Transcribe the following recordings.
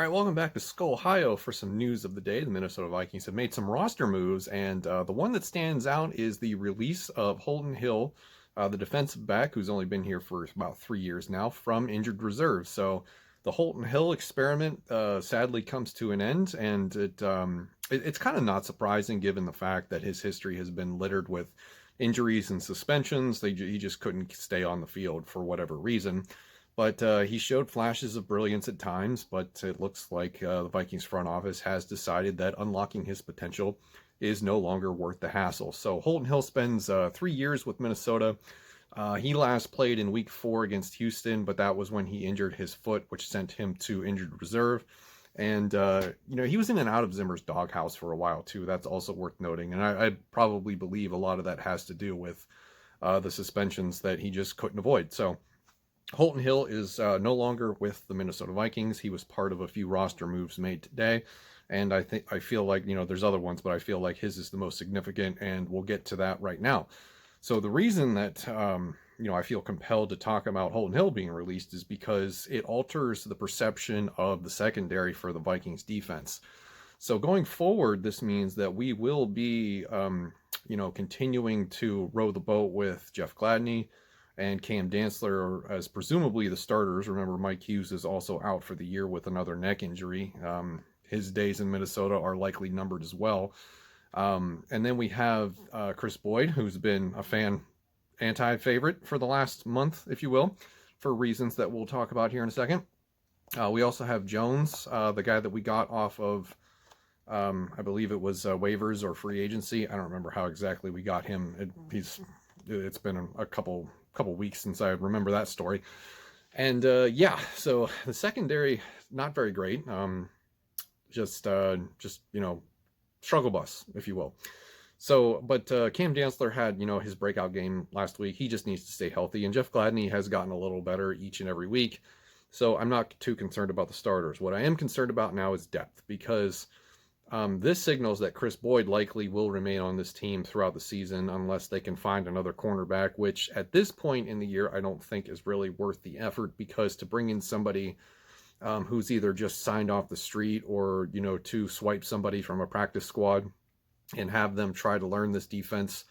All right, welcome back to Skull, Ohio for some news of the day. The Minnesota Vikings have made some roster moves, and the one that stands out is the release of Holtin Hill, the defensive back who's only been here for about 3 years now, from injured reserve. So the Holtin Hill experiment sadly comes to an end, and it's kind of not surprising given the fact that his history has been littered with injuries and suspensions. He just couldn't stay on the field for whatever reason. But he showed flashes of brilliance at times, but it looks like the Vikings front office has decided that unlocking his potential is no longer worth the hassle. So Holtin Hill spends 3 years with Minnesota. He last played in week 4 against Houston, but that was when he injured his foot, which sent him to injured reserve. And, he was in and out of Zimmer's doghouse for a while, too. That's also worth noting. And I probably believe a lot of that has to do with the suspensions that he just couldn't avoid. So Holtin Hill is no longer with the Minnesota Vikings. He was part of a few roster moves made today, and I feel like there's other ones, but I feel like his is the most significant, and we'll get to that right now. So the reason that I feel compelled to talk about Holtin Hill being released is because it alters the perception of the secondary for the Vikings defense. So going forward, this means that we will be continuing to row the boat with Jeff Gladney and Cam Dantzler as presumably the starters. Remember, Mike Hughes is also out for the year with another neck injury. His days in Minnesota are likely numbered as well. And then we have Chris Boyd, who's been a anti-favorite for the last month, if you will, for reasons that we'll talk about here in a second. We also have Jones, the guy that we got off of, I believe it was waivers or free agency. I don't remember how exactly we got him. It's been a couple weeks since I remember that story. And so the secondary, not very great. Just struggle bus, if you will. So, but Cam Dantzler had, his breakout game last week. He just needs to stay healthy. And Jeff Gladney has gotten a little better each and every week. So I'm not too concerned about the starters. What I am concerned about now is depth, because this signals that Chris Boyd likely will remain on this team throughout the season unless they can find another cornerback, which at this point in the year I don't think is really worth the effort, because to bring in somebody who's either just signed off the street or, to swipe somebody from a practice squad and have them try to learn this defense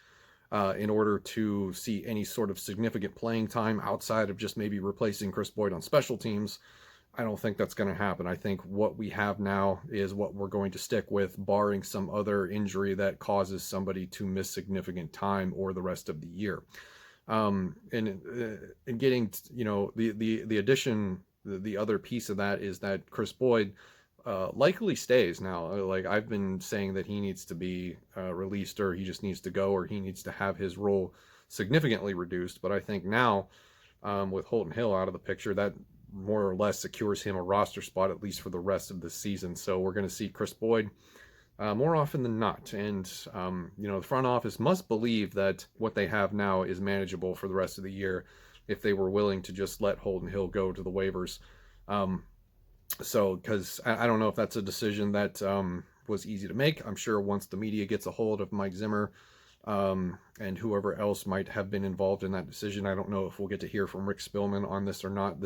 in order to see any sort of significant playing time outside of just maybe replacing Chris Boyd on special teams, I don't think that's going to happen. I think what we have now is what we're going to stick with, barring some other injury that causes somebody to miss significant time or the rest of the year. And getting, the addition, the other piece of that is that Chris Boyd likely stays now. Like, I've been saying that he needs to be released, or he just needs to go, or he needs to have his role significantly reduced. But I think now, with Holtin Hill out of the picture, that more or less secures him a roster spot, at least for the rest of the season. So we're going to see Chris Boyd more often than not. And, the front office must believe that what they have now is manageable for the rest of the year if they were willing to just let Holtin Hill go to the waivers. Because I don't know if that's a decision that was easy to make. I'm sure once the media gets a hold of Mike Zimmer and whoever else might have been involved in that decision, I don't know if we'll get to hear from Rick Spielman on this or not.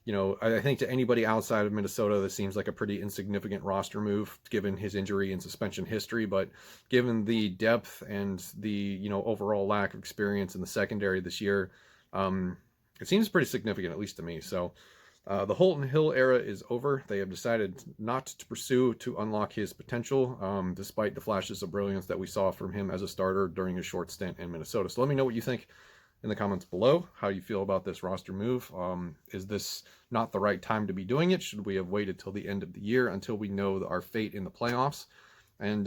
I think to anybody outside of Minnesota, this seems like a pretty insignificant roster move given his injury and suspension history. But given the depth and the, overall lack of experience in the secondary this year, it seems pretty significant, at least to me. So the Holtin Hill era is over. They have decided not to pursue to unlock his potential, despite the flashes of brilliance that we saw from him as a starter during his short stint in Minnesota. So let me know what you think in the comments below, how you feel about this roster move. Is this not the right time to be doing it? Should we have waited till the end of the year until we know our fate in the playoffs? And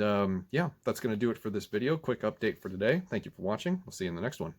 that's going to do it for this video. Quick update for today. Thank you for watching. We'll see you in the next one.